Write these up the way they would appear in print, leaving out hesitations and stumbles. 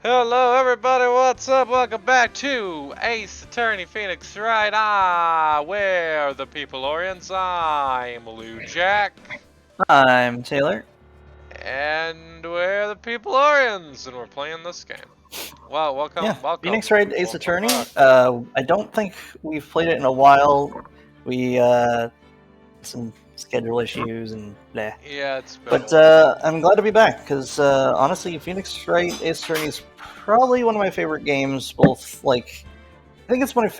Hello, everybody. What's up? Welcome back to Ace Attorney Phoenix Wright. We're the Peopleorians. I'm Lou Jack. I'm Taylor. And we're the Peopleorians, and we're playing this game. Well, welcome. Phoenix Wright Ace Attorney. Back. I don't think we've played it in a while. We some schedule issues and blah. Yeah, it's been. But I'm glad to be back because honestly, Phoenix Wright Ace Attorney is probably one of my favorite games. Both I think it's one of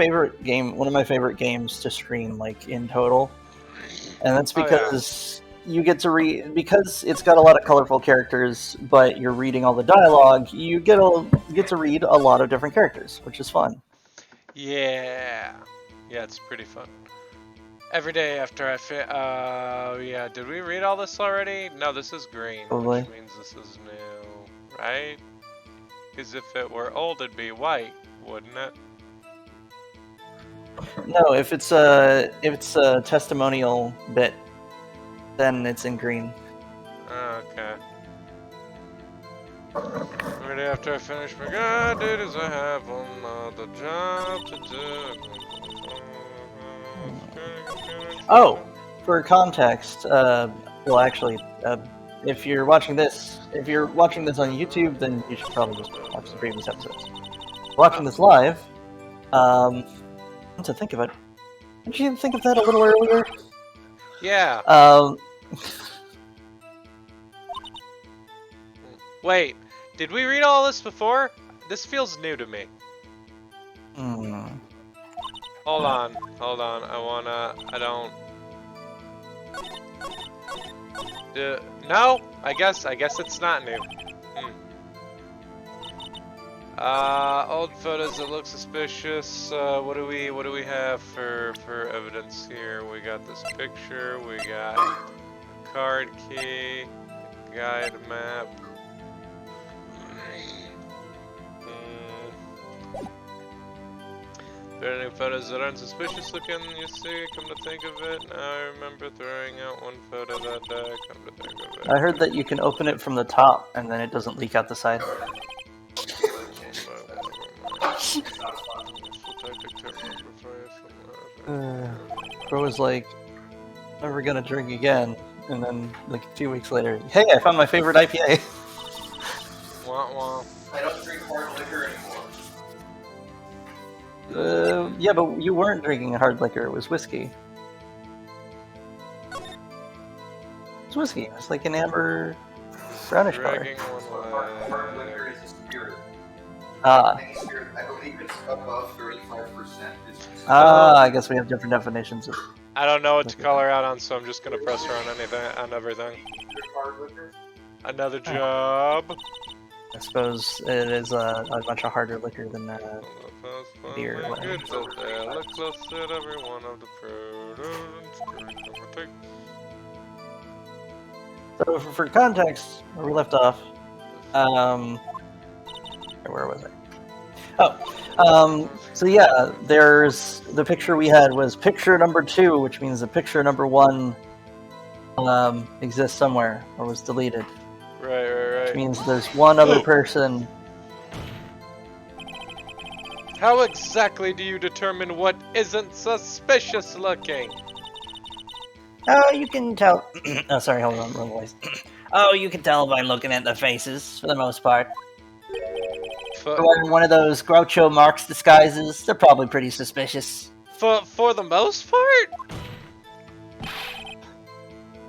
my favorite games to stream in total, and that's because you get to read, because it's got a lot of colorful characters, but you're reading all the dialogue. You get to read a lot of different characters, which is fun. Yeah, it's pretty fun. Every day after I did we read all this already? No, this is green, Probably. which means this is new, right? Because if it were old, it'd be white, wouldn't it? No, if it's a testimonial bit, then it's in green. Okay. Every day after I finish my good duties, I have another job to do. Oh, for context, if you're watching this on YouTube, then you should probably just watch the previous episodes. Watching this live, to think of it, didn't you think of that a little earlier? Yeah. Wait, did we read all this before? This feels new to me. Hold on. No, I guess it's not new. Old photos that look suspicious. What do we have for evidence here? We got this picture. We got a card key, guide map. There are any photos that aren't suspicious looking, you see, come to think of it. Now I remember throwing out one photo that day, come to think of it. I heard that you can open it from the top and then it doesn't leak out the side. Bro was like, never gonna drink again. And then, 2 weeks later, hey, I found my favorite IPA. Wah wah. I don't drink hard liquor anymore. Yeah, but you weren't drinking hard liquor, it was whiskey. It was whiskey, it was like an amber brownish color. Hard liquor is a spirit. Any spirit, I believe it's above 35%. I guess we have different definitions of... I don't know what to call her out on, so I'm just gonna press her on everything. Hard liquor? Another job. I suppose it is a much harder liquor than beer or whatever. Look close at every one of the products. So for context, where we left off, where was I? So yeah, there's the picture we had was picture number 2, which means the picture number 1 exists somewhere or was deleted. Right. Which means there's one other person. How exactly do you determine what isn't suspicious looking? Oh, you can tell. Oh, sorry, hold on, wrong voice. Oh, you can tell by looking at the faces, for the most part. If they're wearing one of those Groucho Marx disguises, they're probably pretty suspicious. For the most part?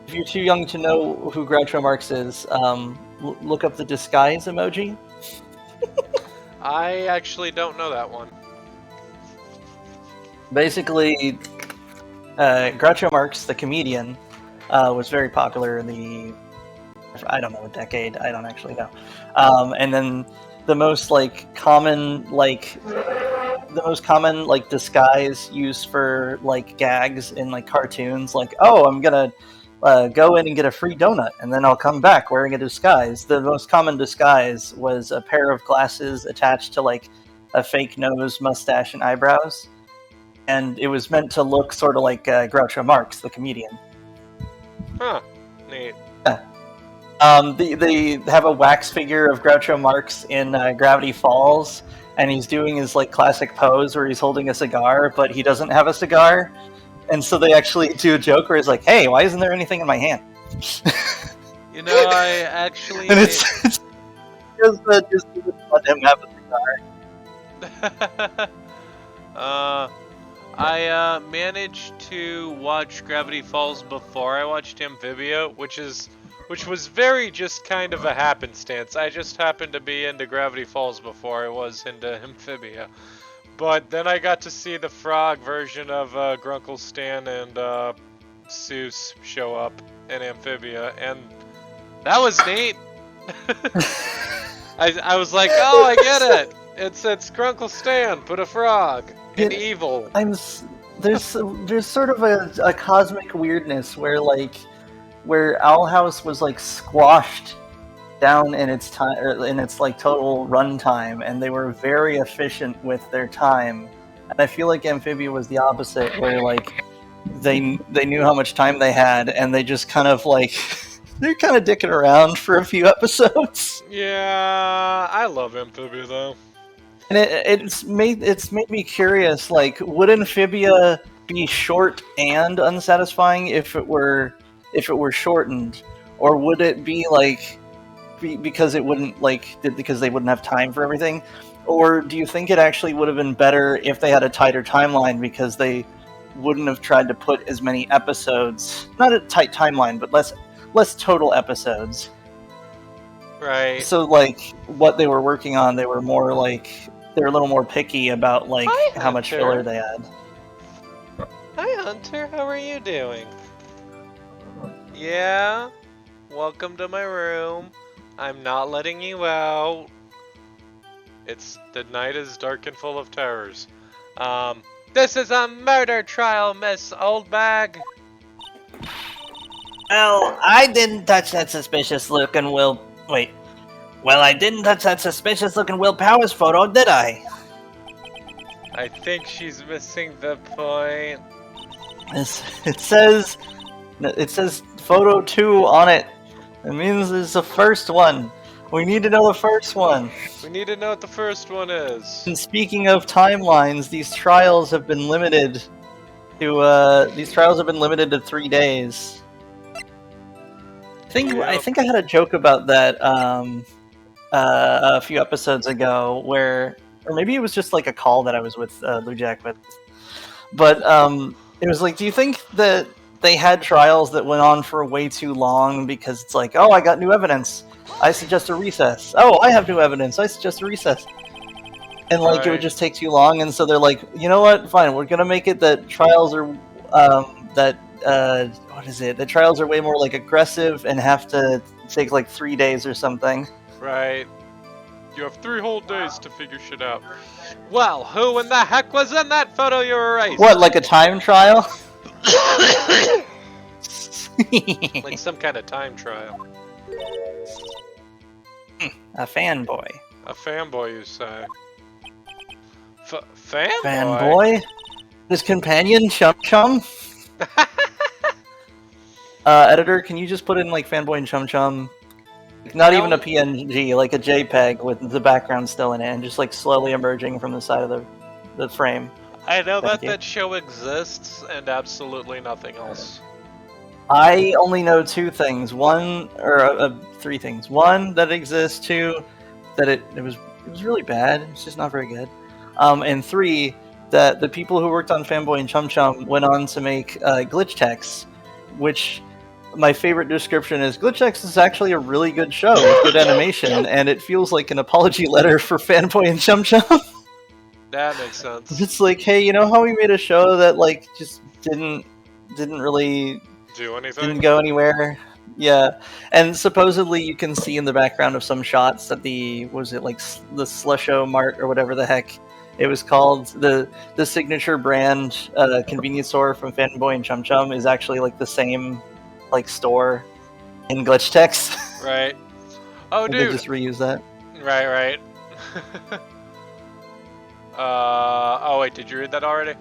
If you're too young to know who Groucho Marx is, look up the disguise emoji. I actually don't know that one. Basically, Groucho Marx, the comedian, was very popular in the, I don't know, a decade. I don't actually know. And then the most common disguise used for gags in cartoons, oh, I'm gonna go in and get a free donut, and then I'll come back wearing a disguise. The most common disguise was a pair of glasses attached to a fake nose, mustache, and eyebrows, and it was meant to look sort of like Groucho Marx, the comedian. Huh. Neat. Yeah. They have a wax figure of Groucho Marx in Gravity Falls, and he's doing his like classic pose where he's holding a cigar, but he doesn't have a cigar, and so they actually do a joke where he's like, "Hey, why isn't there anything in my hand?" You know, I actually. And it's just let him have a cigar. I managed to watch Gravity Falls before I watched Amphibia, which was very just kind of a happenstance. I just happened to be into Gravity Falls before I was into Amphibia. But then I got to see the frog version of Grunkle Stan and Seuss show up in Amphibia, and that was neat. I was like, oh, I get it. It's Grunkle Stan, put a frog in evil. There's sort of a cosmic weirdness where Owl House was like squashed down in its time, or in its like total runtime, and they were very efficient with their time. And I feel like Amphibia was the opposite, where like they knew how much time they had, and they just kind of like they're kind of dicking around for a few episodes. Yeah, I love Amphibia though. And it's made me curious. Like, would Amphibia be short and unsatisfying if it were shortened, or would it be like because it wouldn't because they wouldn't have time for everything, or do you think it actually would have been better if they had a tighter timeline because they wouldn't have tried to put as many episodes, not a tight timeline, but less total episodes? Right. So like what they were working on, they were a little more picky about like Hi, how much Hunter. filler they had. Hi, Hunter. How are you doing? Yeah? Welcome to my room. I'm not letting you out. The night is dark and full of terrors. This is a murder trial, Miss Oldbag. Well, I didn't touch that suspicious looking Will. Wait. Well, I didn't touch that suspicious looking Will Powers photo, did I? I think she's missing the point. It says photo 2 on it. It means it's the first one. We need to know the first one. We need to know what the first one is. And speaking of timelines, these trials have been limited to 3 days. I think I had a joke about that a few episodes ago, or maybe it was just like a call that I was with Lou Jack with. But it was like, do you think that they had trials that went on for way too long because it's like, oh, I got new evidence, I suggest a recess. Oh, I have new evidence, I suggest a recess. And like Right. it would just take too long, and so they're like, you know what? Fine, we're gonna make it that trials are the trials are way more like aggressive and have to take like 3 days or something. Right. You have 3 whole days to figure shit out. Well, who in the heck was in that photo you erased? What, like a time trial? Like some kind of time trial. A fanboy. A fanboy, you say? Fanboy? Fanboy? His companion, Chum Chum? Editor, can you just put in like fanboy and Chum Chum? Not even a PNG, like a JPEG with the background still in it, and just like slowly emerging from the side of the frame. I know Thank that you. that show exists and absolutely nothing else. I only know 2 things. 3 things. 1, that it exists. 2, that it was really bad. It's just not very good. And 3, that the people who worked on Fanboy and Chum Chum went on to make Glitch Techs, which my favorite description is Glitch Techs is actually a really good show with good animation, and it feels like an apology letter for Fanboy and Chum Chum. That makes sense. It's like, hey, you know how we made a show that like just didn't really Do anything? didn't go anywhere? Yeah, and supposedly you can see in the background of some shots that the Slusho Mart or whatever the heck it was called, the signature brand convenience store from Fanboy and Chum Chum is actually like the same like store in Glitch Techs. Right. Oh, They dude. just reuse that. Right. Oh wait, did you read that already?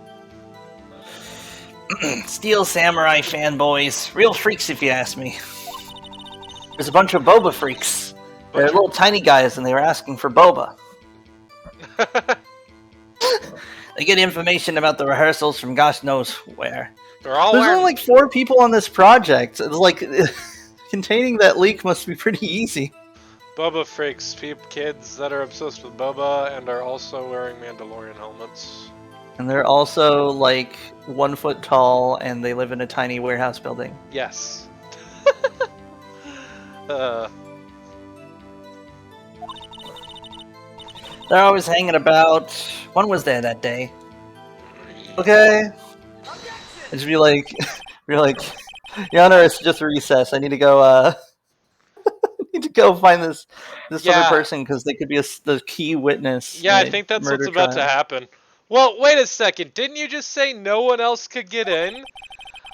Steel Samurai fanboys, real freaks if you ask me. There's a bunch of boba freaks. They're little tiny guys, and they were asking for boba. They get information about the rehearsals from gosh knows where. They're all There's wearing... only like 4 people on this project. It's like containing that leak must be pretty easy. Boba freaks, kids that are obsessed with boba and are also wearing Mandalorian helmets. And they're also like 1 foot tall, and they live in a tiny warehouse building. Yes. They're always hanging about. One was there that day. Okay. I just be like, Your Honor, it's just recess. I need to go. Need to go find this other person because they could be the key witness. Yeah, I think that's what's about to happen. Well, wait a second. Didn't you just say no one else could get in?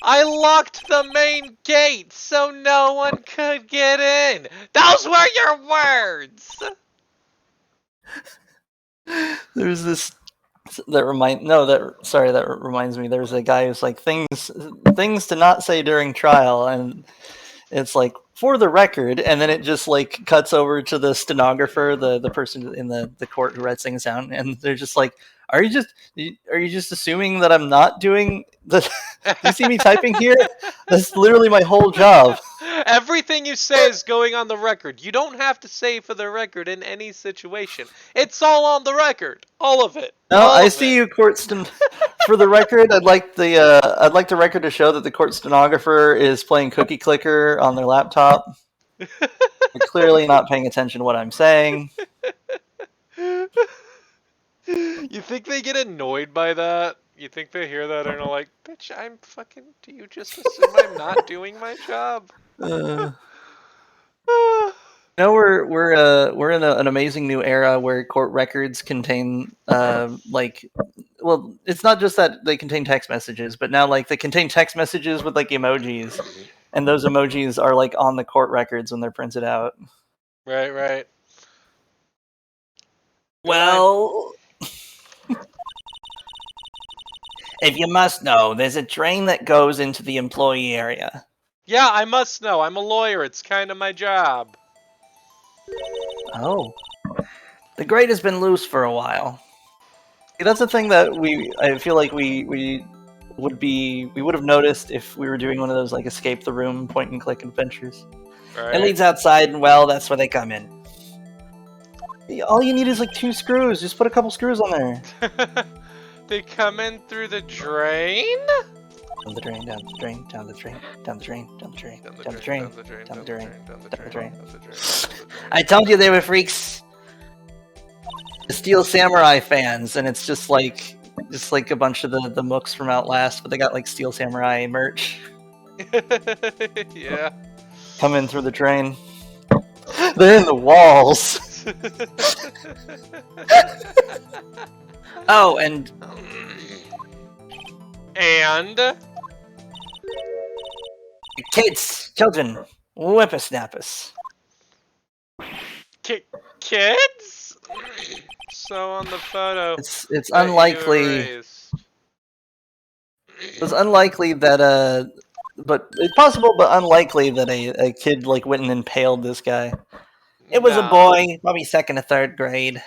I locked the main gate so no one could get in. Those were your words. There's this that reminds me. There's a guy who's like things to not say during trial, and it's like for the record, and then it just like cuts over to the stenographer, the person in the court who writes things down, and they're just like, are you just assuming that I'm not doing the you see me typing here? That's literally my whole job. Everything you say is going on the record. You don't have to say for the record in any situation. It's all on the record. All of it. No, I see you, court for the record, I'd like the record to show that the court stenographer is playing Cookie Clicker on their laptop. They're clearly not paying attention to what I'm saying. You think they get annoyed by that? You think they hear that and are like, bitch, do you just assume I'm not doing my job? We're in an amazing new era where court records contain it's not just that they contain text messages, but now like they contain text messages with like emojis, and those emojis are like on the court records when they're printed out. Right. Well, if you must know, there's a train that goes into the employee area. Yeah, I must know. I'm a lawyer. It's kind of my job. Oh. The grate has been loose for a while. See, that's the thing that I feel like we would have noticed if we were doing one of those like escape the room point and click adventures. Right. It leads outside, and well, that's where they come in. All you need is like 2 screws. Just put a couple screws on there. They come in through the drain? Down the drain, down the drain, down the drain, down the drain, down the drain, down the drain, down the drain, down the drain. I told you they were freaks. The Steel Samurai fans, and it's just like a bunch of the mooks from Outlast, but they got like Steel Samurai merch. Yeah. Come in through the drain. They're in the walls. Oh, and kids, children, whippersnappers. Kids? So on the photo, It's unlikely. It's unlikely that but it's possible, but unlikely that a kid like went and impaled this guy. It was a boy, probably 2nd or 3rd grade.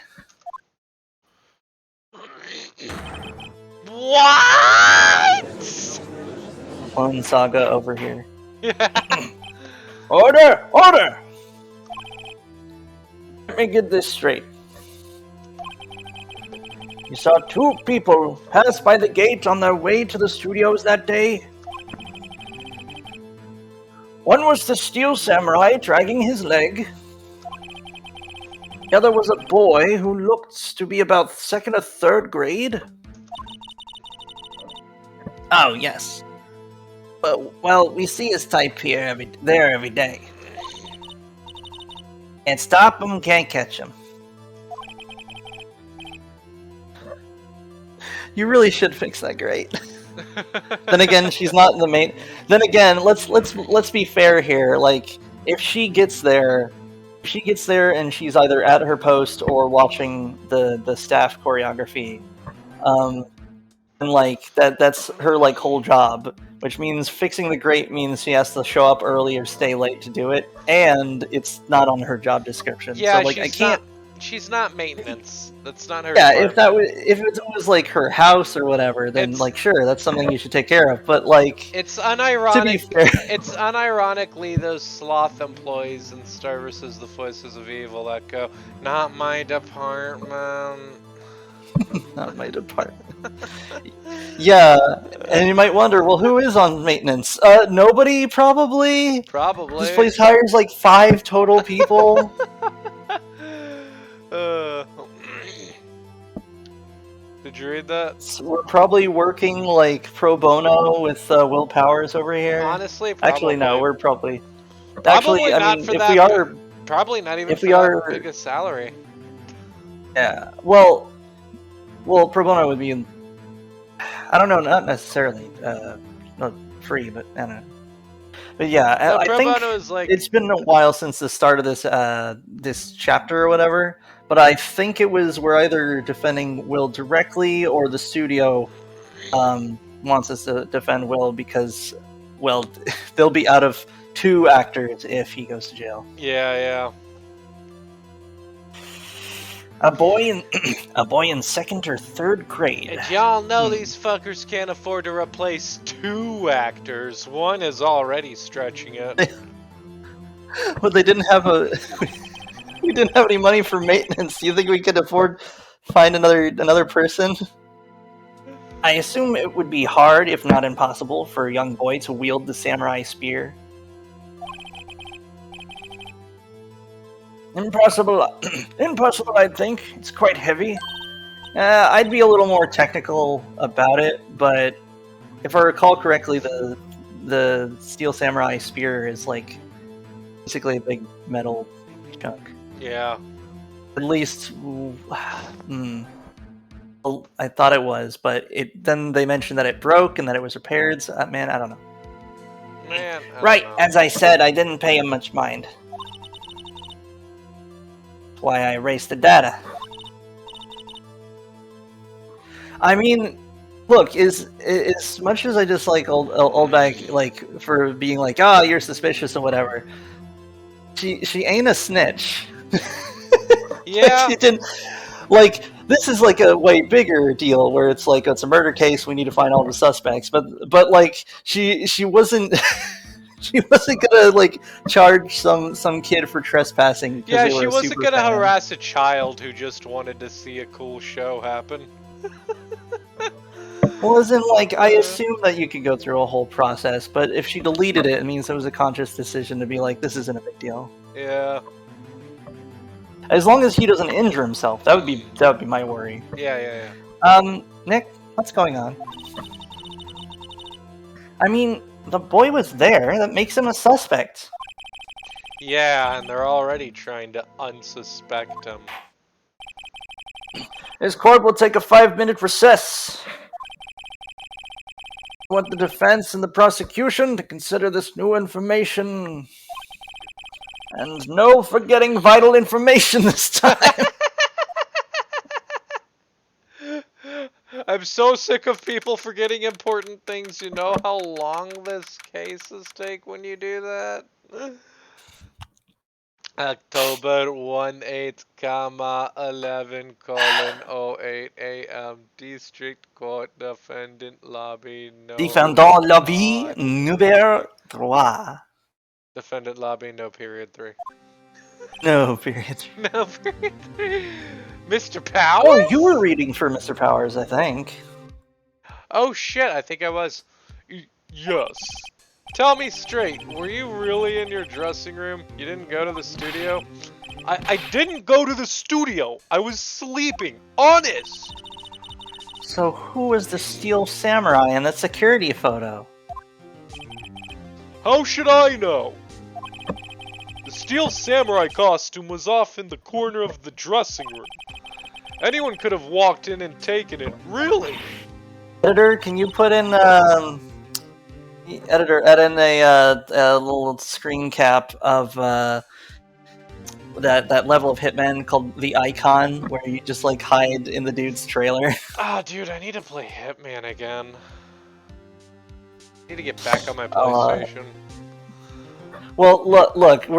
What? Clone Saga over here. Order! Order! Let me get this straight. You saw 2 people pass by the gate on their way to the studios that day. One was the Steel Samurai dragging his leg. The other was a boy who looked to be about 2nd or 3rd grade. Oh, yes. Well, we see his type here every day. Can't stop him, can't catch him. You really should fix that grate. Then again, she's not in the main. Then again, let's be fair here. Like, if she gets there and she's either at her post or watching the staff choreography, and like that's her like whole job. which means fixing the grate means she has to show up early or stay late to do it, and it's not on her job description. Yeah, so like I can't. She's not maintenance. That's not her. Yeah, department. if it was like her house or whatever, then like sure, that's something you should take care of. But like, it's unironic. To be fair, it's unironically those sloth employees in Star vs. the Voices of Evil that go, "Not my department." Not my department. Yeah, and you might wonder, well, who is on maintenance? Nobody, probably. Probably. This place hires like 5 total people. Did you read that? So we're probably working like pro bono with Will Powers over here. Honestly, probably. Actually, no, we're probably. Probably actually, not I mean, for if that. we are, probably not even if for we that are, big a salary. Yeah. Well, pro bono would be. I don't know, not necessarily not free, but I don't know. But yeah, No, I pro think bono is like it's been a while since the start of this this chapter or whatever. But I think it was we're either defending Will directly or the studio wants us to defend Will because, well, they'll be out of 2 actors if he goes to jail. Yeah. A boy in 2nd or 3rd grade. And y'all know these fuckers can't afford to replace 2 actors. One is already stretching it. Well, they didn't have we didn't have any money for maintenance. Do you think we could afford find another person? I assume it would be hard, if not impossible, for a young boy to wield the samurai spear. Impossible, I think. It's quite heavy. I'd be a little more technical about it, but if I recall correctly, the steel samurai spear is like basically a big metal chunk. Yeah. At least, I thought it was, but then they mentioned that it broke and that it was repaired. So, man, I don't know. Man, Right, as I said, I didn't pay him much mind. That's why I erased the data. I mean, look, as much as I dislike old back, like, for being like, you're suspicious or whatever, she ain't a snitch. Yeah. She didn't, like, this is like a way bigger deal where it's like, it's a murder case, we need to find all the suspects, but like, she wasn't she wasn't gonna like charge some kid for trespassing. Yeah, she wasn't gonna harass a child who just wanted to see a cool show happen. Well, isn't like, I assume that you could go through a whole process, but if she deleted it, it means it was a conscious decision to be like, this isn't a big deal. Yeah. As long as he doesn't injure himself, that would be my worry. Yeah. Nick, what's going on? I mean, the boy was there. That makes him a suspect. Yeah, and they're already trying to unsuspect him. This court will take a 5-minute recess. I want the defense and the prosecution to consider this new information. And no forgetting vital information this time. I'm so sick of people forgetting important things. You know how long this cases take when you do that? October 18,11:08 a.m. District Court Defendant Lobby No. Defendant Lobby Numéro 3. Defendant Lobby No period 3. No period. No period 3. Mr. Powers? Oh, you were reading for Mr. Powers, I think. Oh shit, I think I was. Yes. Tell me straight, were you really in your dressing room? You didn't go to the studio? I didn't go to the studio. I was sleeping. Honest. So who was the steel samurai in that security photo? How should I know? The steel samurai costume was off in the corner of the dressing room. Anyone could have walked in and taken it. Really? Editor, can you put in add in a little screen cap of that level of Hitman called the Icon, where you just like hide in the dude's trailer. Ah, dude, I need to play Hitman again. Need to get back on my PlayStation. Well, look,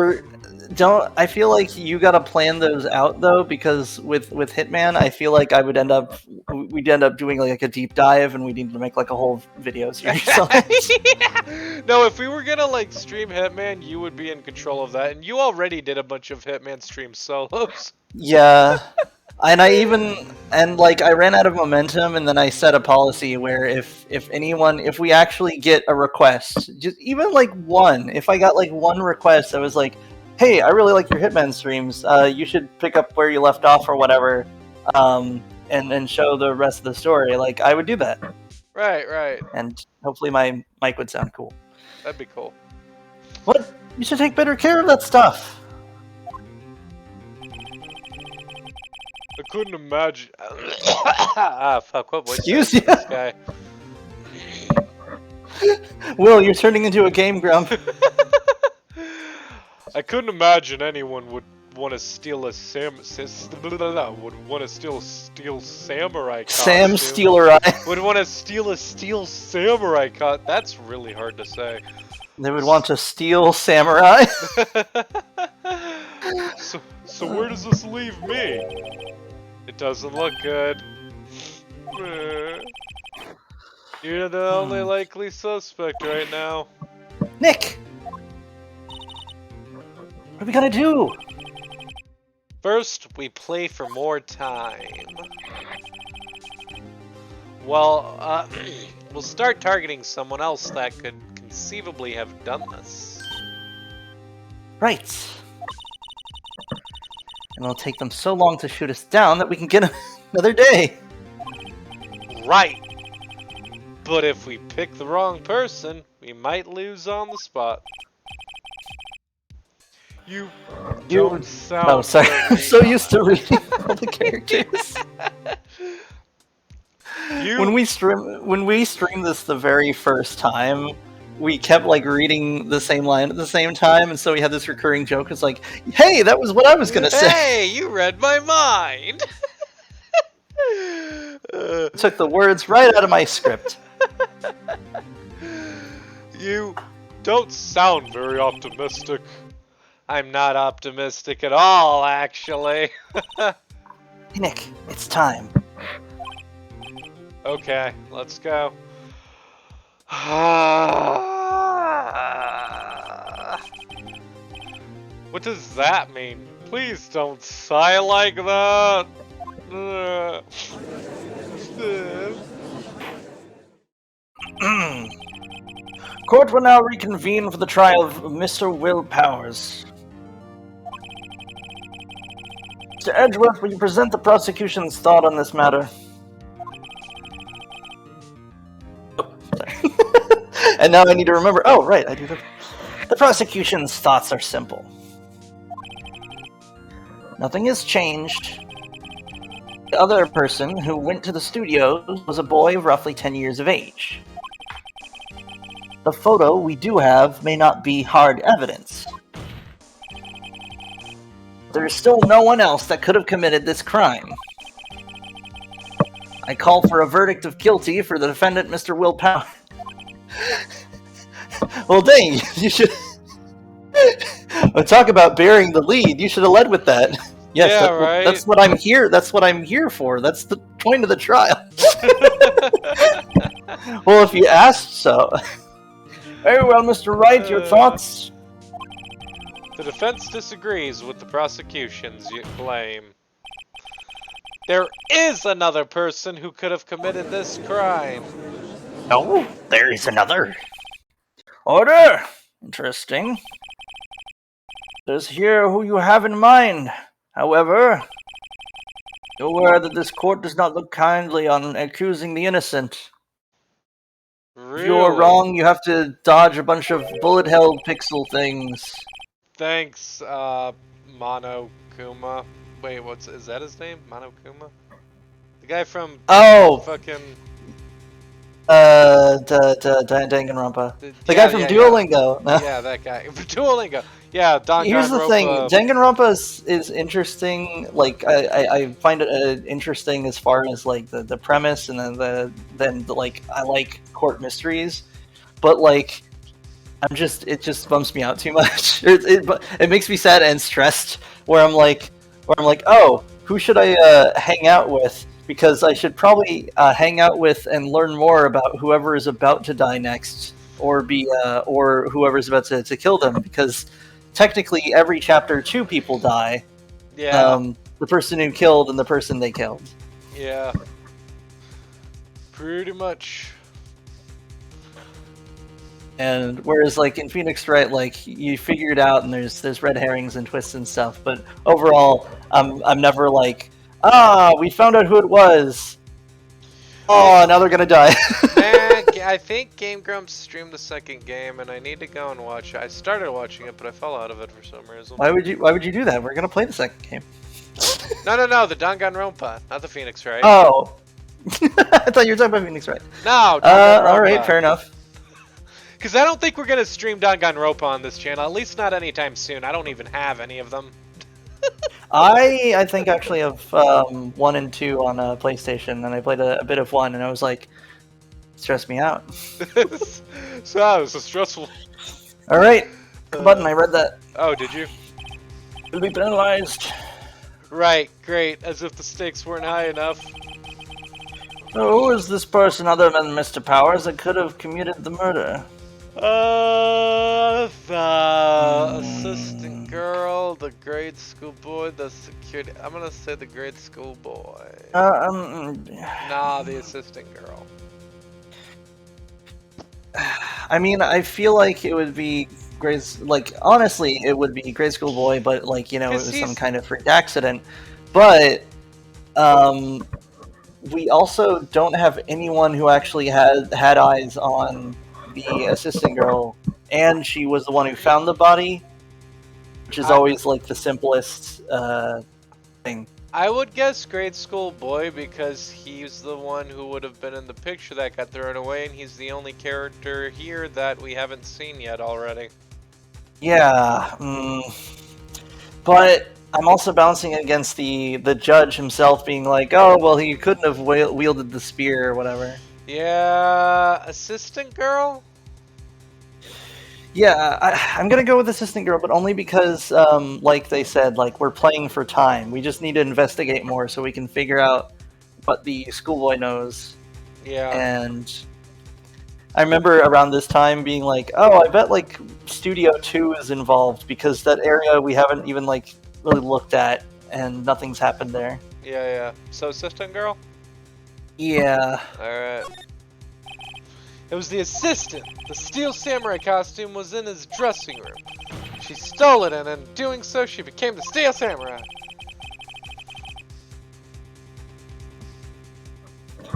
I feel like you gotta plan those out though, because with Hitman, I feel like we'd end up doing like a deep dive, and we need to make like a whole video series on it. Yeah. No, if we were gonna like stream Hitman, you would be in control of that, and you already did a bunch of Hitman stream solos. Yeah. And I ran out of momentum, and then I set a policy where if we actually get a request, just even like one, if I got like one request that was like, hey, I really like your Hitman streams, you should pick up where you left off or whatever, and show the rest of the story, like, I would do that. Right. And hopefully my mic would sound cool. That'd be cool. What? You should take better care of that stuff. I couldn't imagine. Fuck! What voice? Excuse you, this guy? Will, you're turning into a game grump. I couldn't imagine anyone would want to steal a steal samurai costume. Stealer Eye. Would want to steal a samurai costume. That's really hard to say. They would want to steal samurai. So where does this leave me? It doesn't look good. You're the only likely suspect right now. Nick! What are we gonna do? First, we play for more time. Well, we'll start targeting someone else that could conceivably have done this. Right. And it'll take them so long to shoot us down that we can get another day. Right. But if we pick the wrong person, we might lose on the spot. You don't sound... Oh, sorry. I'm so used to reading all the characters. When we streamed this the very first time, we kept like reading the same line at the same time, and so we had this recurring joke. It's like, hey, that was what I was gonna say. Hey, you read my mind. Took the words right out of my script. You don't sound very optimistic. I'm not optimistic at all, actually. Hey, Nick, it's time. Okay, let's go. What does that mean? Please don't sigh like that. Court will now reconvene for the trial of Mr. Will Powers. Mr. Edgeworth, will you present the prosecution's thought on this matter? Oh, sorry. And now I need to remember. Oh, right, I do that. The prosecution's thoughts are simple. Nothing has changed. The other person who went to the studios was a boy of roughly 10 years of age. The photo we do have may not be hard evidence. There is still no one else that could have committed this crime. I call for a verdict of guilty for the defendant, Mr. Will Powers. Well, dang, you should... Talk about bearing the lead. You should have led with that. Yes, yeah, right. That's what I'm here. That's what I'm here for. That's the point of the trial. Well, if you asked so. Very well, Mr. Wright, your thoughts? The defense disagrees with the prosecution's claim. There is another person who could have committed this crime. Oh, there is another. Order! Interesting. Does here who you have in mind. However, be aware that this court does not look kindly on accusing the innocent. Really? If you're wrong, you have to dodge a bunch of bullet-hell pixel things. Thanks, Monokuma. Wait, is that his name? Monokuma? The guy from fucking... Danganronpa. The guy from Duolingo. Yeah, that guy. Duolingo. Yeah, Here's the thing. Danganronpa is interesting. Like, I find it interesting as far as like the premise, and then I like court mysteries. but like it just bumps me out too much. It makes me sad and stressed. Where I'm like, oh, who should I hang out with? Because I should probably hang out with and learn more about whoever is about to die next, or whoever's about to kill them. Because technically, every chapter, 2 people die. Yeah. The person who killed and the person they killed. Yeah. Pretty much. And whereas like in Phoenix Wright, like you figure it out and there's red herrings and twists and stuff, but overall I'm never like, we found out who it was. Oh, now they're gonna die. Man, I think Game Grumps streamed the second game, and I need to go and watch it. I started watching it, but I fell out of it for some reason. Why would you do that? We're gonna play the second game. No, the Danganronpa, not the Phoenix Wright. Oh, I thought you were talking about Phoenix Wright. No. All right, fair enough. Because I don't think we're gonna stream Danganronpa on this channel, at least not anytime soon. I don't even have any of them. I think actually of 1 and 2 on a PlayStation, and I played a bit of 1, and I was like, stressed me out. So that was so stressful. All right, button. I read that. Oh, did you? You'll be penalized. Right, great. As if the stakes weren't high enough. So who is this person other than Mr. Powers that could have committed the murder? The assistant girl, the grade school boy, the security. I'm gonna say the grade school boy. Nah, the assistant girl. I mean, I feel like it would be honestly, it would be grade school boy, but like, it was some kind of freak accident. But, we also don't have anyone who actually had eyes on the assistant girl, and she was the one who found the body, which is always like the simplest thing. I would guess grade school boy because he's the one who would have been in the picture that got thrown away, and he's the only character here that we haven't seen yet already. Yeah, but I'm also bouncing against the judge himself being like, oh, well, he couldn't have wielded the spear or whatever. Yeah, assistant girl? Yeah, I'm gonna go with assistant girl, but only because, like they said, like, we're playing for time. We just need to investigate more so we can figure out what the schoolboy knows. Yeah. And I remember around this time being like, oh, I bet, like, Studio 2 is involved, because that area we haven't even, like, really looked at, and nothing's happened there. Yeah. So assistant girl? Yeah. Alright. It was the assistant. The steel samurai costume was in his dressing room. She stole it, and in doing so, she became the steel samurai.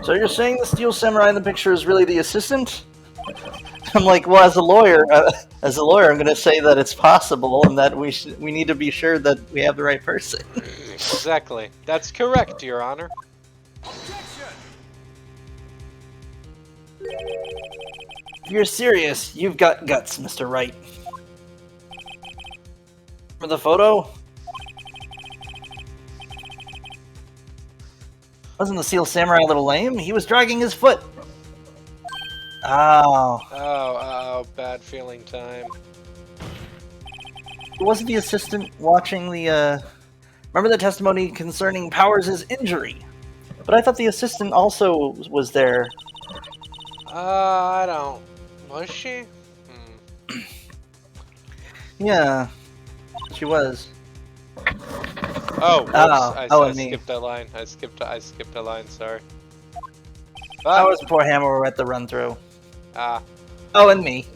So you're saying the steel samurai in the picture is really the assistant? I'm like, well, as a lawyer, I'm going to say that it's possible, and that we need to be sure that we have the right person. Exactly. That's correct, Your Honor. If you're serious, you've got guts, Mr. Wright. For the photo? Wasn't the Steel Samurai a little lame? He was dragging his foot. Oh. Oh, bad feeling time. Wasn't the assistant watching the, Remember the testimony concerning Powers' injury? But I thought the assistant also was there. I don't... Was she? Yeah. She was. Oh, whoops. I me. skipped that line. I skipped a line, sorry. I was poor Hammer at the run-through. Ah. Oh, and me.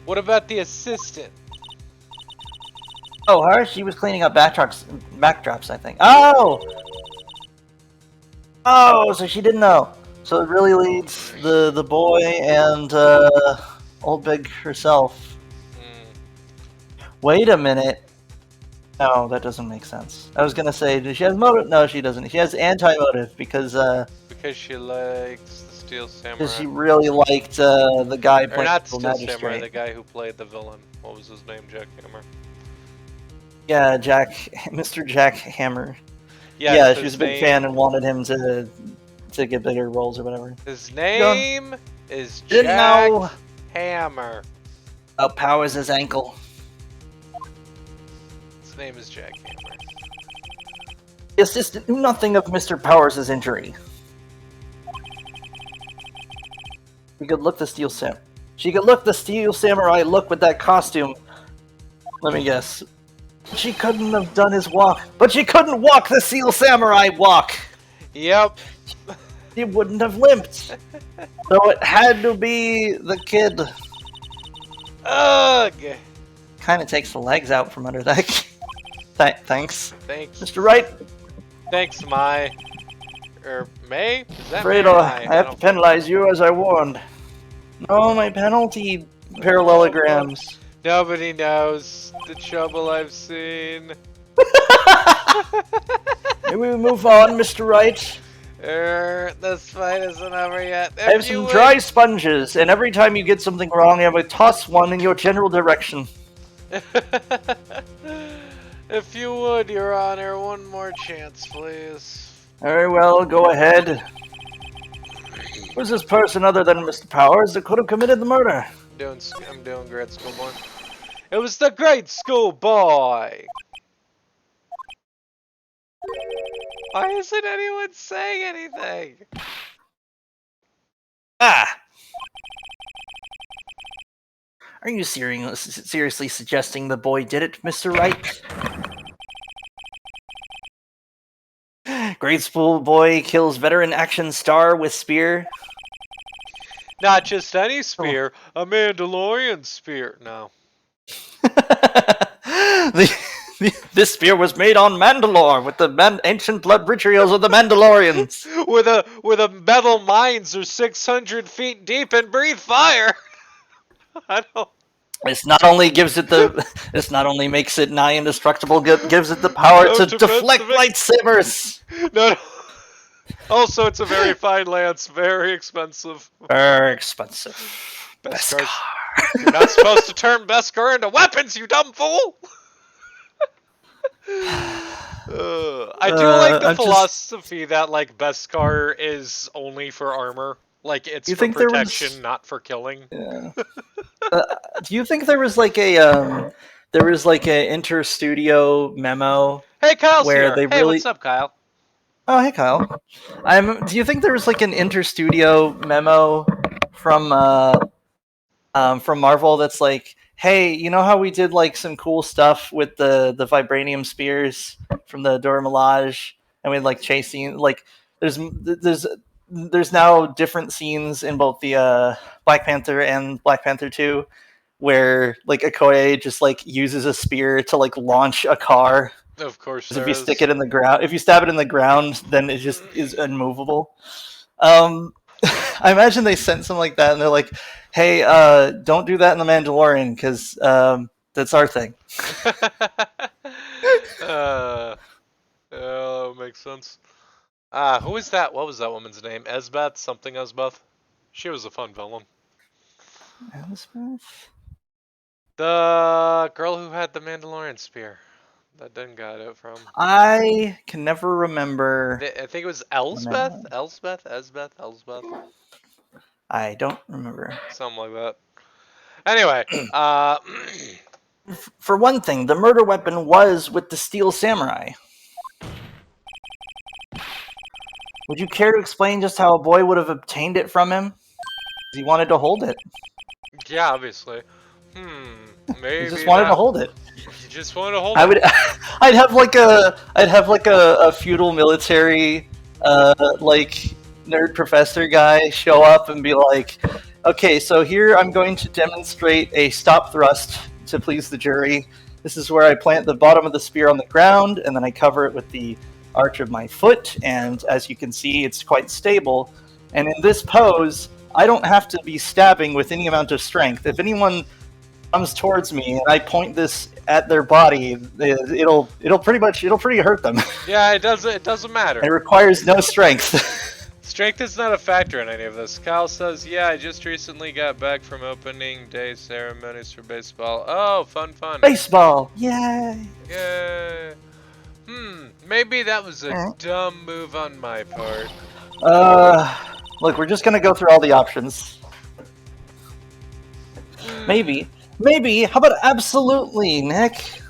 What about the assistant? Oh, her? She was cleaning up backdrops, I think. Oh! Oh, so she didn't know. So it really leads the boy and Old Big herself. Wait a minute. No, that doesn't make sense. I was gonna say, does she have motive? No, she doesn't. She has anti-motive because she likes the Steel Samurai. because she really liked the guy playing not the Steel magistrate. Samurai, the guy who played the villain. What was his name? Jack Hammer. Yeah, Mr. Jack Hammer. Yeah, she was a big fan and wanted him to get bigger roles or whatever. His name is Jack Hammer. Powers' ankle. His name is Jack Hammer. The assistant knew nothing of Mr. Powers' injury. She could look the Steel Samurai look with that costume. Let me guess. She couldn't have done his walk, but she couldn't walk the Steel Samurai walk. Yep. He wouldn't have limped. So it had to be the kid. Ugh. Kind of takes the legs out from under that. Thanks. Thanks. Mr. Wright. Thanks, Mai. Or May? Is that Afraid May or I Mai? have to penalize you as I warned. No, my penalty parallelograms. Nobody knows the trouble I've seen. Maybe we move on, Mr. Wright. This fight isn't over yet. I have some dry sponges, and every time you get something wrong, I will toss one in your general direction. If you would, Your Honor, one more chance, please. Very well, go ahead. Who's this person other than Mr. Powers that could have committed the murder? I'm doing grade school boy. It was the grade school boy! Why isn't anyone saying anything? Ah! Are you seriously suggesting the boy did it, Mr. Wright? Grade school boy kills veteran action star with spear. Not just any spear, a Mandalorian spear. No. This spear was made on Mandalore with the ancient blood rituals of the Mandalorians. Where the metal mines are 600 feet deep and breathe fire. I don't. This not only makes it nigh indestructible, gives it the power to deflect lightsabers. No. Also, it's a very fine lance, very expensive. Very expensive. Beskar. You're not supposed to turn Beskar into weapons, you dumb fool! I do like the philosophy that, like, Beskar is only for armor. Like, it's for protection, not for killing. Yeah. Do you think there was like a inter-studio memo? Hey, Kyle's where here. They hey, really... what's up, Kyle? Oh, hey, Kyle. Do you think there was like an inter-studio memo from Marvel that's like, hey, you know how we did like some cool stuff with the vibranium spears from the Dora Milaje, and we had like chasing like there's now different scenes in both the Black Panther and Black Panther 2 where like Okoye just like uses a spear to like launch a car. Of course, if you stick it in the ground, if you stab it in the ground, then it just is immovable. I imagine they sent something like that, and they're like, "Hey, don't do that in the Mandalorian, because that's our thing." Makes sense. Who is that? What was that woman's name? Esbeth? Something Esbeth? She was a fun villain. Esbeth? The girl who had the Mandalorian spear. That didn't got it from. I can never remember. I think it was Elsbeth? Esbeth? I don't remember. Something like that. Anyway, For one thing, the murder weapon was with the Steel Samurai. Would you care to explain just how a boy would have obtained it from him? He wanted to hold it. Yeah, obviously. Maybe he just wanted to hold it. You just wanted to hold it. I'd have like a feudal military, like nerd professor guy show up and be like, okay, so here I'm going to demonstrate a stop thrust to please the jury. This is where I plant the bottom of the spear on the ground, and then I cover it with the arch of my foot, and as you can see, it's quite stable. And in this pose, I don't have to be stabbing with any amount of strength. If anyone comes towards me and I point this at their body, it'll pretty hurt them. Yeah, it doesn't matter. It requires no strength. Strength is not a factor in any of this. Kyle says, yeah, I just recently got back from opening day ceremonies for baseball. Oh, fun. Baseball! Yay! Yay! Maybe that was a dumb move on my part. Look, we're just gonna go through all the options. Maybe. Maybe. How about absolutely, Nick?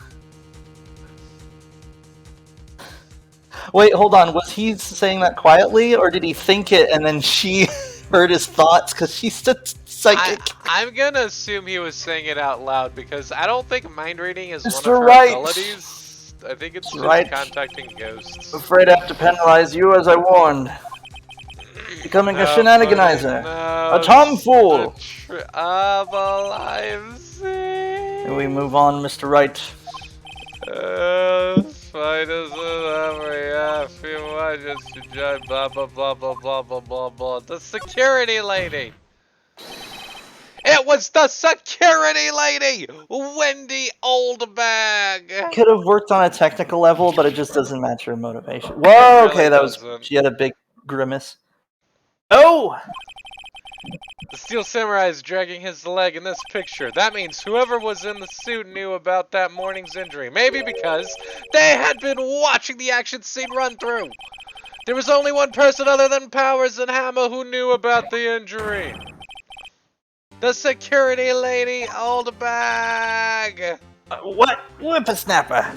Wait, hold on. Was he saying that quietly, or did he think it and then she heard his thoughts because she's psychic? I'm gonna assume he was saying it out loud because I don't think mind reading is one of Mr. her Wright. abilities. I think it's just Right. contacting ghosts. Afraid I have to penalize you as I warned. Becoming a shenaniganizer. A tomfool. And we move on, Mr. Wright. Fight us over, just to judge, blah blah blah blah blah blah blah blah. The security lady! It was the security lady! Wendy Oldbag! Could have worked on a technical level, but it just doesn't match her motivation. Whoa, okay, that was. She had a big grimace. Oh! The Steel Samurai is dragging his leg in this picture. That means whoever was in the suit knew about that morning's injury. Maybe because they had been watching the action scene run through. There was only one person other than Powers and Hammer who knew about the injury. The security lady, Oldbag. What? Whippersnapper.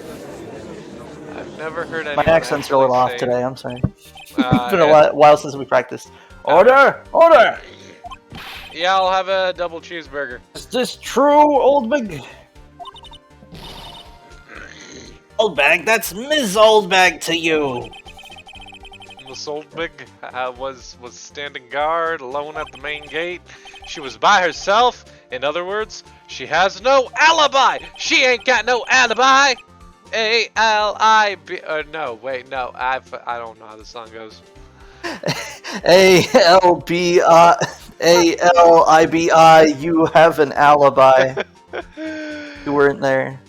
I've never heard anyone. My accent's a little off say, today, I'm sorry. It's been a while since we practiced. Order! Order! Yeah, I'll have a double cheeseburger. Is this true, Oldbag? Oldbag, that's Ms. Oldbag to you. Miss Oldbig was standing guard alone at the main gate. She was by herself. In other words, she has no alibi. She ain't got no alibi. A-L-I-B. No, wait, no. I don't know how the song goes. A-L-B-I, you have an alibi. You weren't there.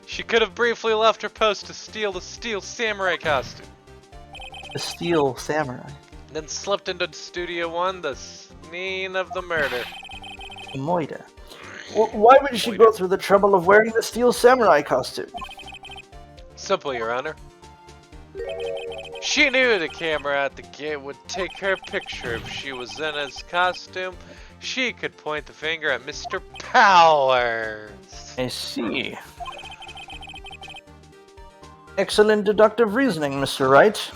She could have briefly left her post to steal the Steel Samurai costume. The Steel Samurai? Then slipped into Studio One, the scene of the murder. Moida. Why would she go through the trouble of wearing the Steel Samurai costume? Simple, Your Honor. She knew the camera at the gate would take her picture if she was in his costume. She could point the finger at Mr. Powers. I see. Excellent deductive reasoning, Mr. Wright.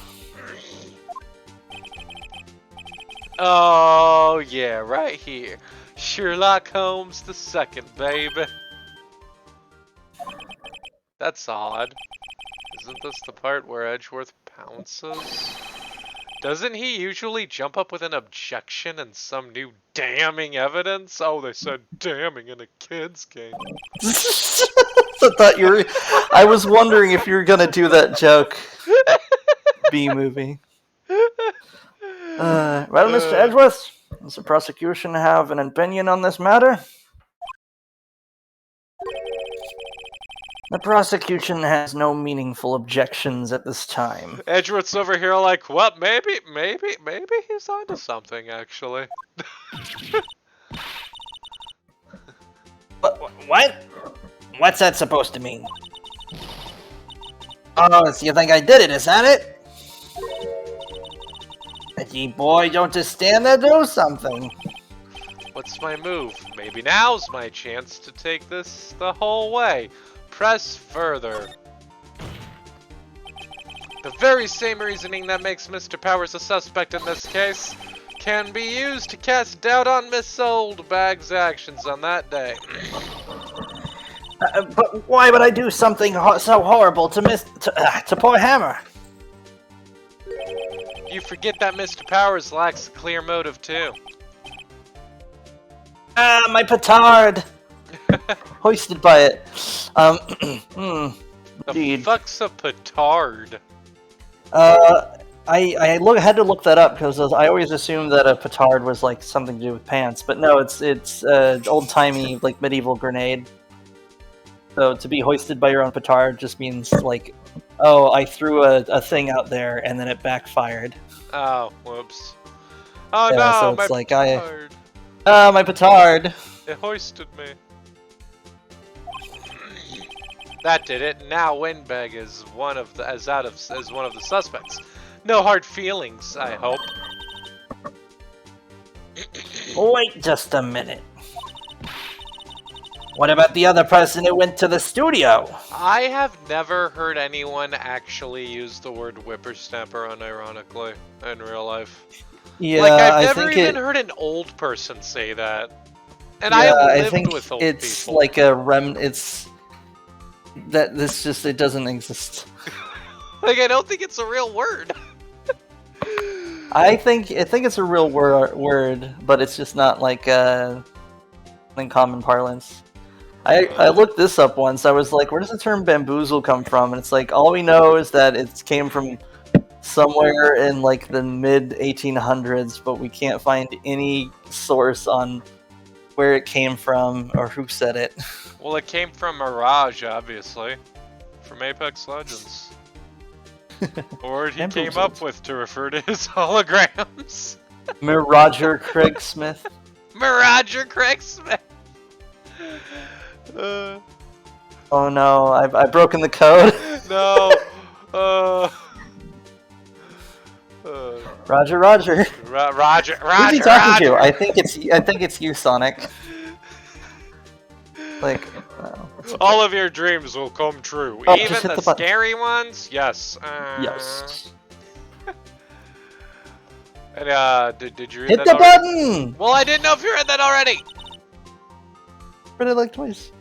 Oh, yeah, right here. Sherlock Holmes the second, baby. That's odd. Isn't this the part where Edgeworth pounces? Doesn't he usually jump up with an objection and some new damning evidence? Oh, they said damning in a kid's game. I was wondering if you were gonna do that joke. B-movie. Well, Mr. Edgeworth, does the prosecution have an opinion on this matter? The prosecution has no meaningful objections at this time. Edgeworth's over here like, what? Maybe he's onto something, actually. What? What's that supposed to mean? Oh, so you think I did it, is that it? Gee, boy, don't just stand there, do something. What's my move? Maybe now's my chance to take this the whole way. Press further. The very same reasoning that makes Mr. Powers a suspect in this case can be used to cast doubt on Miss Oldbag's actions on that day. But why would I do something so horrible to poor Hammer? You forget that Mr. Powers lacks a clear motive too. Ah, my petard! Hoisted by it. The fuck's a petard? I had to look that up because I always assumed that a petard was like something to do with pants, but no, it's old timey like medieval grenade. So to be hoisted by your own petard just means like, oh, I threw a thing out there and then it backfired. Oh, whoops. Oh yeah, no, so it's my like petard. my petard. It hoisted me. That did it. Now Windbag is one of the suspects. No hard feelings, I hope. Wait just a minute. What about the other person who went to the studio? I have never heard anyone actually use the word whippersnapper unironically in real life. Yeah, Like, I've I never think even it. heard an old person say that. And Yeah, I have I lived think with old it's people. like a It's that this just it doesn't exist. Like, I don't think it's a real word. I think it's a real word, but it's just not like in common parlance. I looked this up once. I was like, where does the term bamboozle come from? And it's like all we know is that it came from somewhere in like the mid 1800s, but we can't find any source on where it came from or who said it. Well, it came from Mirage, obviously. From Apex Legends. Or he came up with to refer to his holograms. Roger Craig Smith. Mirage Craig Smith. Oh no, I've broken the code. No. Roger. Roger. Who's he talking to? I think it's you, Sonic. Like, all of your dreams will come true, oh, even the scary ones. Yes. Yes. And did you read hit that the already? button? Well, I didn't know if you read that already. Read it like twice.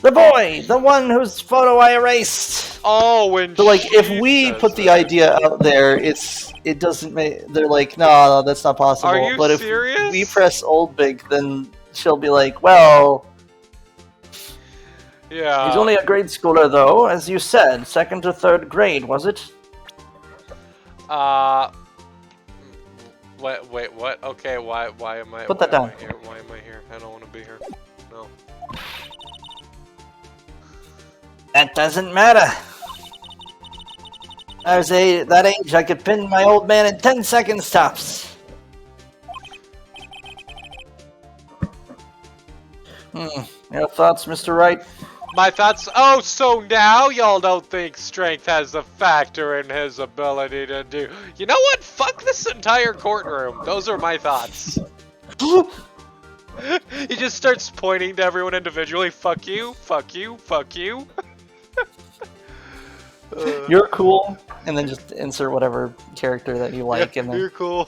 The boy, the one whose photo I erased. Oh, when so like if we put the idea out there, it doesn't make. They're like, no, that's not possible. Are you but serious? If we press old big, then she'll be like, well. Yeah. He's only a grade schooler, though, as you said, 2nd to 3rd grade, was it? Wait, what? Okay, why am I? Put that down. Why am I here? I don't want to be here. No. That doesn't matter. I was that age, I could pin my old man in 10 seconds tops. Your thoughts, Mr. Wright? My thoughts. Oh, so now y'all don't think strength has a factor in his ability to do. You know what? Fuck this entire courtroom. Those are my thoughts. He just starts pointing to everyone individually. Fuck you, fuck you, fuck you. You're cool, and then just insert whatever character that you like. Yeah, and then... You're cool.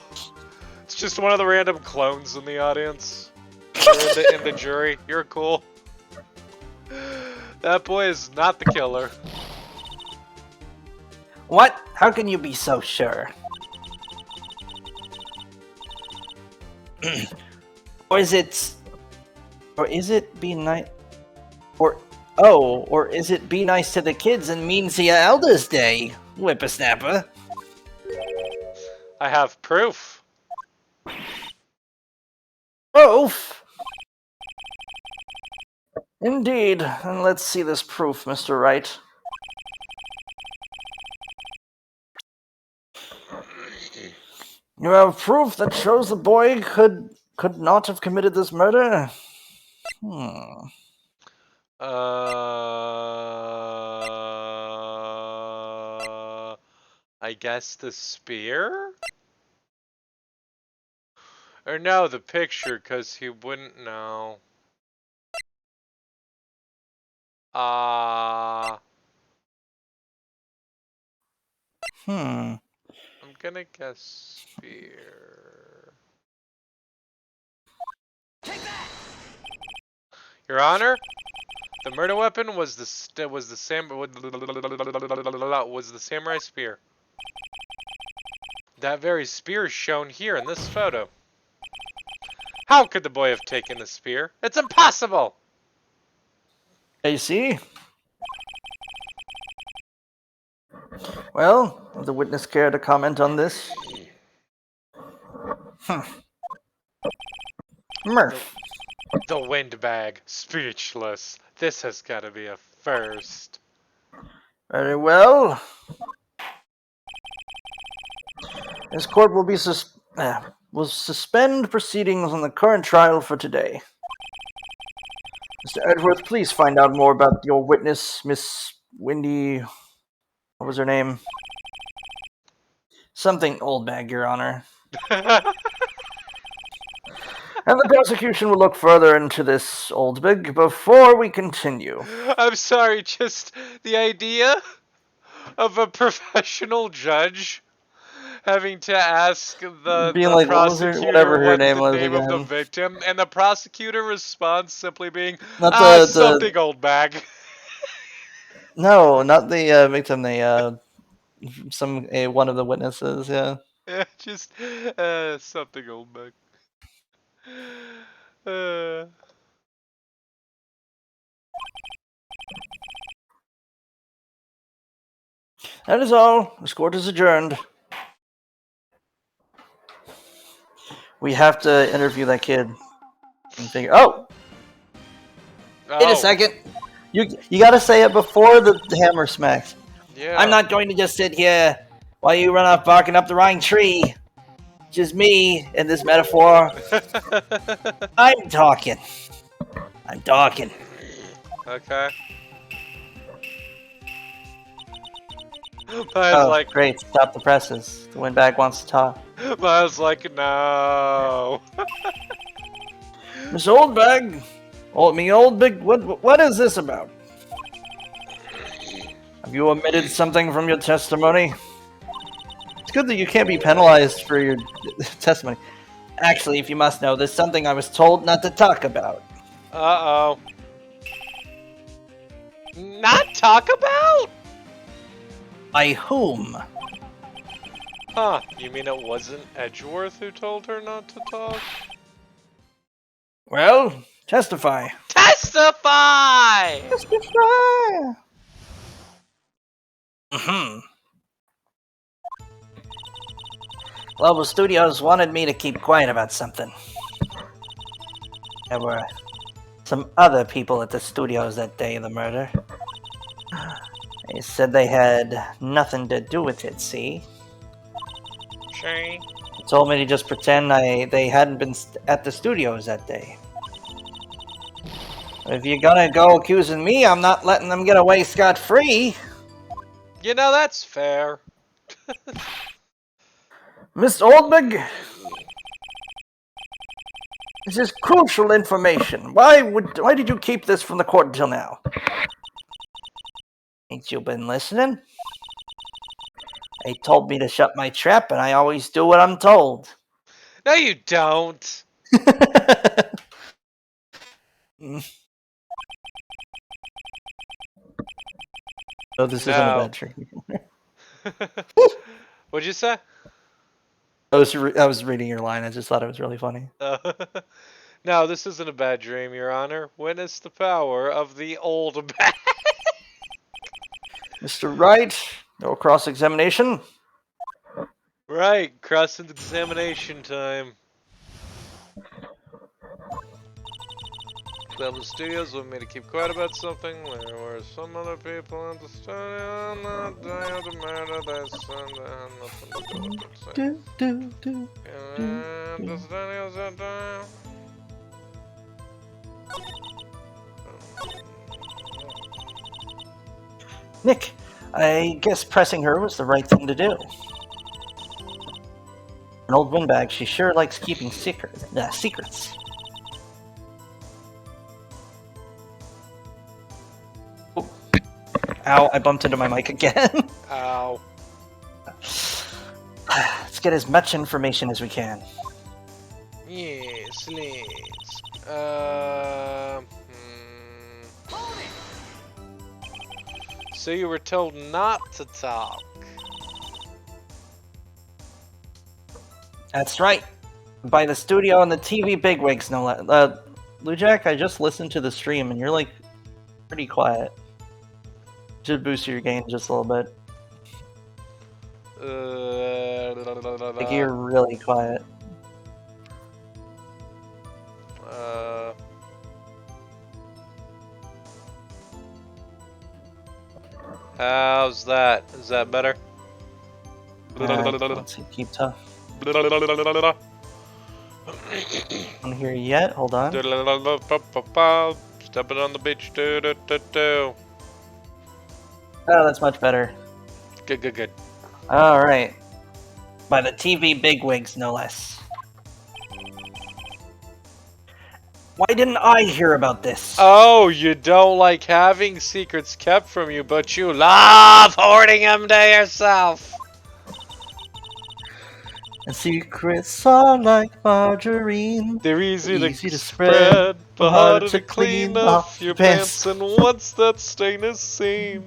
It's just one of the random clones in the audience. Or in the jury. You're cool. That boy is not the killer. What? How can you be so sure? Or is it be nice? Or is it be nice to the kids and mean to your elders day, whippersnapper? I have proof. Proof? Indeed, and let's see this proof, Mr. Wright. You have proof that shows the boy could not have committed this murder? I guess the spear? Or no, the picture, because he wouldn't know. I'm gonna guess spear. Take that! Your Honor, the murder weapon was the samurai spear. That very spear is shown here in this photo. How could the boy have taken the spear? It's impossible! You see? Well, does the witness care to comment on this? Murph. The windbag. Speechless. This has got to be a first. Very well. This court will suspend proceedings on the current trial for today. Mr. Edgeworth, please find out more about your witness, Miss Wendy. What was her name? Something Oldbag, Your Honor. And the prosecution will look further into this, Oldbig, before we continue. I'm sorry, just the idea of a professional judge having to ask Being the like, what was her, prosecutor whatever her what's name the was name of the again. victim, and the prosecutor responds simply being, Not something old bag. no, not the victim. One of the witnesses. Yeah. Yeah, just something old bag. Uh, That is all. This court is adjourned. We have to interview that kid and figure. Oh, wait a oh, second. You got to say it before the hammer smacks. yeah. I'm not going to just sit here while you run off barking up the wrong tree. Just me in this metaphor. I'm talking. I'm talking. Okay. Mine's Oh, like, great. Stop the presses. The windbag wants to talk. mine's like, no. Miss Oldbag. Oldbig, what is this about? Have you omitted something from your testimony? It's good that you can't be penalized for your testimony. Actually, if you must know, there's something I was told not to talk about. Uh-oh. Not talk about? By whom? Huh, you mean it wasn't Edgeworth who told her not to talk? Well, testify. Testify! Testify! Global Studios wanted me to keep quiet about something. There were some other people at the studios that day of the murder. They said they had nothing to do with it, see? Shane? They told me to just pretend they hadn't been at the studios that day. If you're gonna go accusing me, I'm not letting them get away scot-free. You know, that's fair. Miss Oldbig, this is crucial information. Why did you keep this from the court until now? Ain't you been listening? They told me to shut my trap, and I always do what I'm told. No, you don't. Oh, this isn't a bad dream. What'd you say? I was reading your line. I just thought it was really funny. No, this isn't a bad dream, Your Honor. Witness the power of the old bag. Mr. Wright, no cross-examination. Right, cross-examination time. Global Studios want me to keep quiet about something. There were some other people at the studio on the day of the murder. They said they had nothing to do with it. And the studios are down. Nick, I guess pressing her was the right thing to do. An old windbag, she sure likes keeping secrets. Oh. Ow, I bumped into my mic again. Ow. Let's get as much information as we can. Yes, let's. So you were told not to talk. That's right. By the studio and the TV bigwigs, no less. Lujack, I just listened to the stream and you're like pretty quiet. Should boost your gain just a little bit. Like you're really quiet. How's that? Is that better? Let's see, keep tough. Want to hear yet? Hold on. Stepping on the beach. Oh, that's much better. Good. Alright. By the TV bigwigs, no less. Why didn't I hear about this? Oh, you don't like having secrets kept from you, but you love hoarding them to yourself. And secrets are like margarine. They're easy Easy to to spread, but harder to clean off your pants. And once that stain is seen,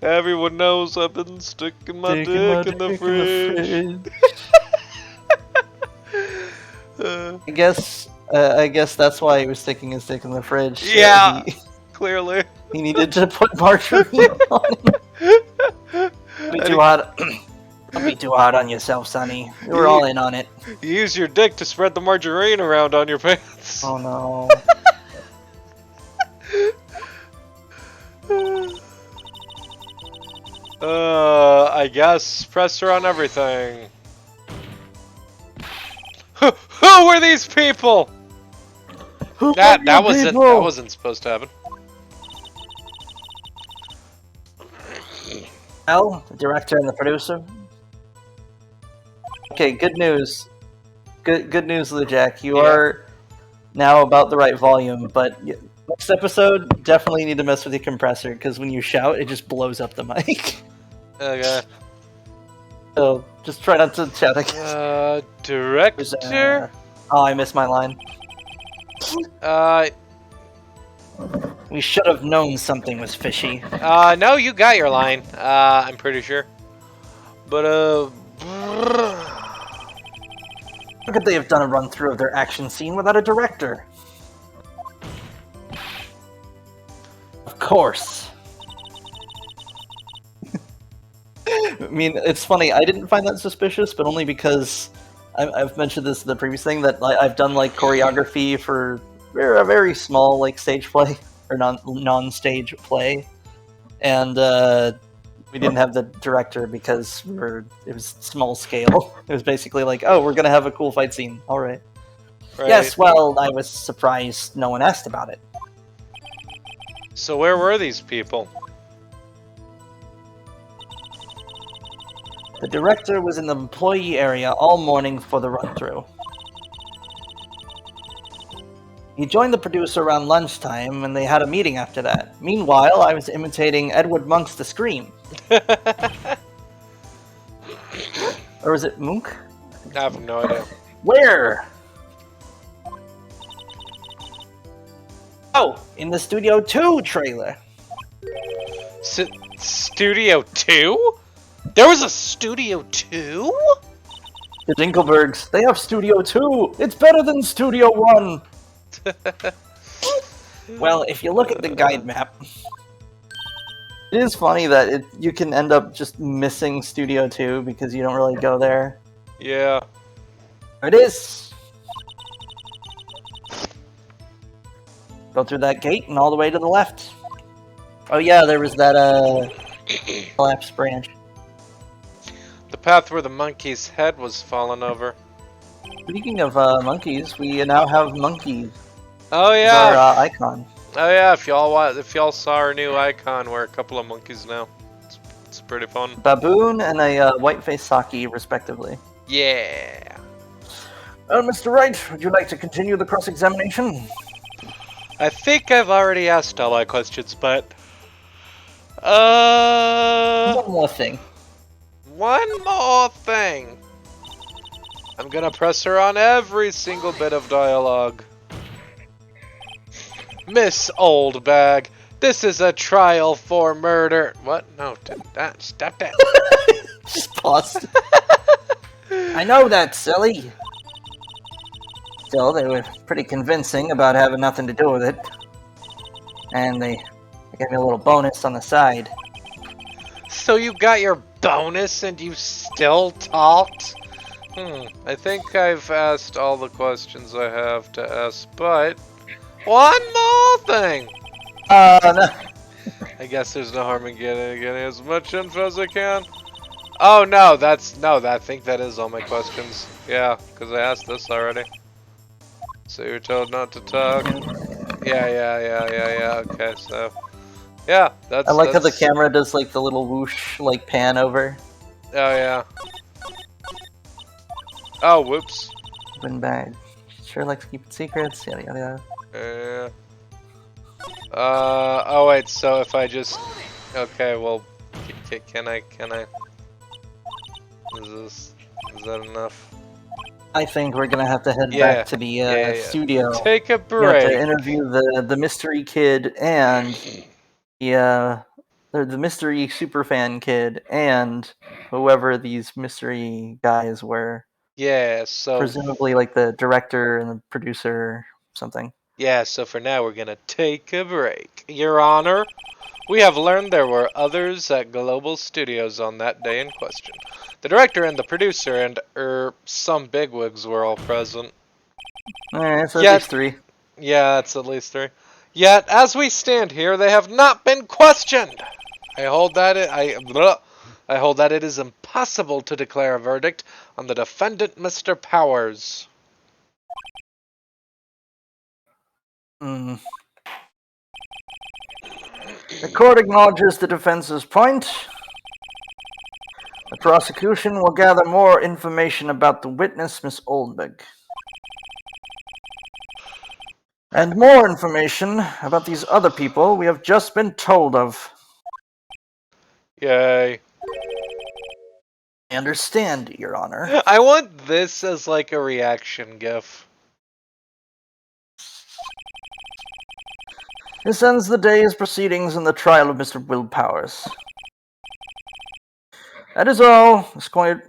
everyone knows I've been sticking my dick in the fridge. I guess that's why he was sticking his dick in the fridge. Yeah, clearly. He needed to put margarine on it. Don't be too hard. Don't be too hard on yourself, Sonny. We were all in on it. You use your dick to spread the margarine around on your pants. Oh no. I guess pressure on everything. Who were these people? That wasn't supposed to happen. Well, the director and the producer. Okay, good news. Good news, LuJack. You are now about the right volume, but next episode, definitely need to mess with the compressor, because when you shout, it just blows up the mic. Okay. So, just try not to shout again. Director? Oh, I missed my line. We should have known something was fishy. No, you got your line. I'm pretty sure. But, How could they have done a run-through of their action scene without a director? Of course. I mean, it's funny, I didn't find that suspicious, but only because I've mentioned this in the previous thing, that I've done, like, choreography for a very small, like, stage play, or non-stage play, and, we didn't have the director because it was small scale. It was basically like, oh, we're gonna have a cool fight scene. All right. Yes, well, I was surprised no one asked about it. So where were these people? The director was in the employee area all morning for the run-through. He joined the producer around lunchtime, and they had a meeting after that. Meanwhile, I was imitating Edward Monk's The Scream. Or was it Monk? I have no idea. Where? Oh, in the Studio 2 trailer. Studio 2? There was a Studio 2? The Dinkelbergs, they have Studio 2! It's better than Studio 1! Well, if you look at the guide map, it is funny that you can end up just missing Studio 2 because you don't really go there. Yeah. There it is! Go through that gate and all the way to the left. Oh yeah, there was that, collapsed branch. The path where the monkey's head was fallen over. Speaking of, monkeys, we now have monkeys. Oh yeah! Our, icon. Oh yeah, if y'all saw our new icon, we're a couple of monkeys now. It's pretty fun. Baboon and a, white-faced Saki, respectively. Yeah! Mr. Wright, would you like to continue the cross-examination? I think I've already asked all my questions, but... One more thing. One more thing! I'm gonna press her on every single bit of dialogue. Miss Oldbag, this is a trial for murder. What? No, stop that. Just paused. I know that, silly. Still, they were pretty convincing about having nothing to do with it. And they gave me a little bonus on the side. So you got your bonus and you still talked? I think I've asked all the questions I have to ask, but... One more thing! No. I guess there's no harm in getting as much info as I can. Oh no, I think that is all my questions. Yeah, because I asked this already. So you're told not to talk. Yeah, okay, so... Yeah, that's... I like how the camera does, like, the little whoosh, like, pan over. Oh, yeah. Oh, whoops. Open bag. Sure likes keeping secrets, yada yada yada. Yeah. Oh wait, so if I just... Okay, well, can I... Is that enough? I think we're gonna have to head Yeah. back to the Yeah. studio. Take a We have to break. interview the mystery kid and the mystery superfan kid and whoever these mystery guys were. Yeah, so... Presumably like the director and the producer, something. Yeah, so for now we're gonna take a break. Your Honor, we have learned there were others at Global Studios on that day in question. The director and the producer and, some bigwigs were all present. Alright, so at Yet, least 3. yeah, it's at least 3. Yet, as we stand here, they have not been questioned. I hold that it is impossible to declare a verdict on the defendant, Mr. Powers. The court acknowledges the defense's point. The prosecution will gather more information about the witness, Miss Oldberg. And more information about these other people we have just been told of. Yay. I understand, Your Honor. I want this as like a reaction gif. This ends the day's proceedings in the trial of Mr. Will Powers. That is all. This court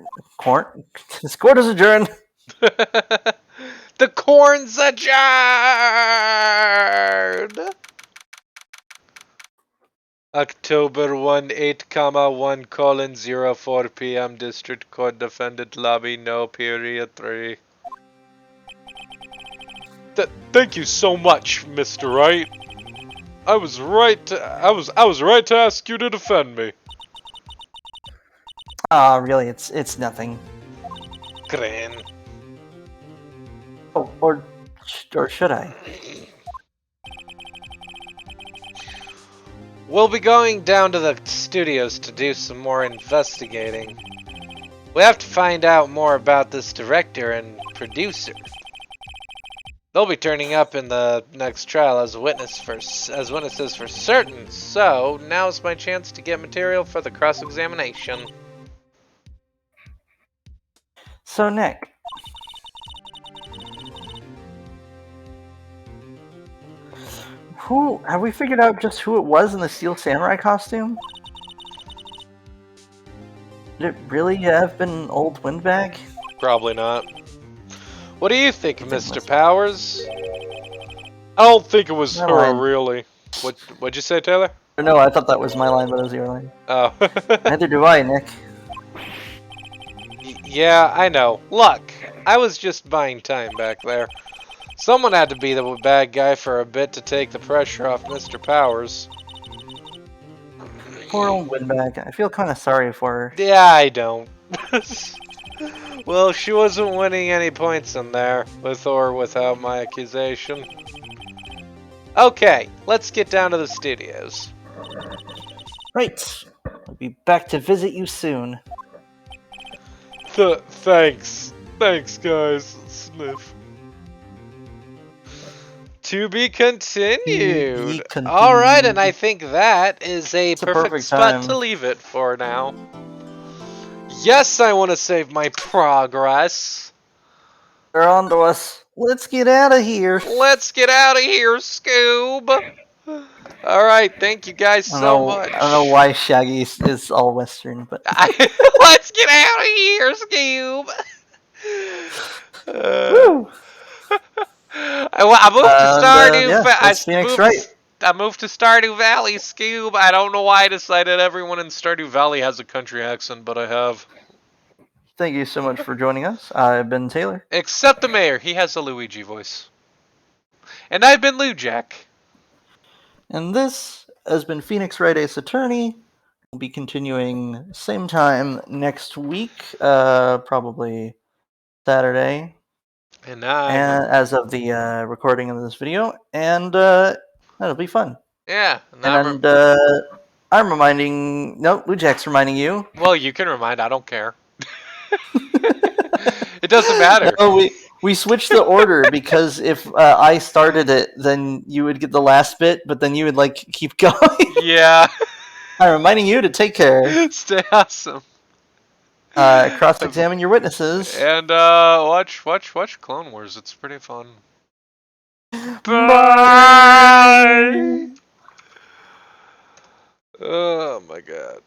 is adjourned. The corn's adjourned! October 1, 8, 1, 04 p.m. District Court Defendant Lobby, no period 3. Thank you so much, Mr. Wright. I was right to ask you to defend me. Really, it's nothing. Grin. Oh, or should I? We'll be going down to the studios to do some more investigating. We have to find out more about this director and producer. They'll be turning up in the next trial as witnesses for certain, so now's my chance to get material for the cross-examination. So, Nick. Have we figured out just who it was in the Steel Samurai costume? Did it really have been Old Windbag? Probably not. What do you think, Mr. Powers? I don't think it was her, really. What'd you say, Taylor? No, I thought that was my line, but it was your line. Oh. Neither do I, Nick. Yeah, I know. Look, I was just buying time back there. Someone had to be the bad guy for a bit to take the pressure off Mr. Powers. Poor old Windbag. I feel kind of sorry for her. Yeah, I don't. Well, she wasn't winning any points in there, with or without my accusation. Okay, let's get down to the studios. Right. I'll be back to visit you soon. Thanks. Thanks, guys. Sniff. To be continued. Alright, and I think that is a perfect spot to leave it for now. Yes, I want to save my progress. They're on to us. Let's get out of here. Let's get out of here, Scoob. Alright, thank you guys so much. I don't know why Shaggy is all Western, but... Let's get out of here, Scoob. Woo! I moved to Stardew. Right. I moved to Stardew Valley, Scoob. I don't know why I decided everyone in Stardew Valley has a country accent, but I have. Thank you so much for joining us. I've been Taylor. Except the mayor. He has a Luigi voice. And I've been Lou Jack. And this has been Phoenix Wright Ace Attorney. We'll be continuing same time next week, probably Saturday. And as of the recording of this video, and that'll be fun. Yeah. And I'm reminding. No, Lou Jack's reminding you. Well, you can remind. I don't care. It doesn't matter. No, We switched the order because if I started it, then you would get the last bit, but then you would like keep going. Yeah. I'm reminding you to take care. Stay awesome. Cross-examine your witnesses. And watch Clone Wars. It's pretty fun. Bye. Oh my god.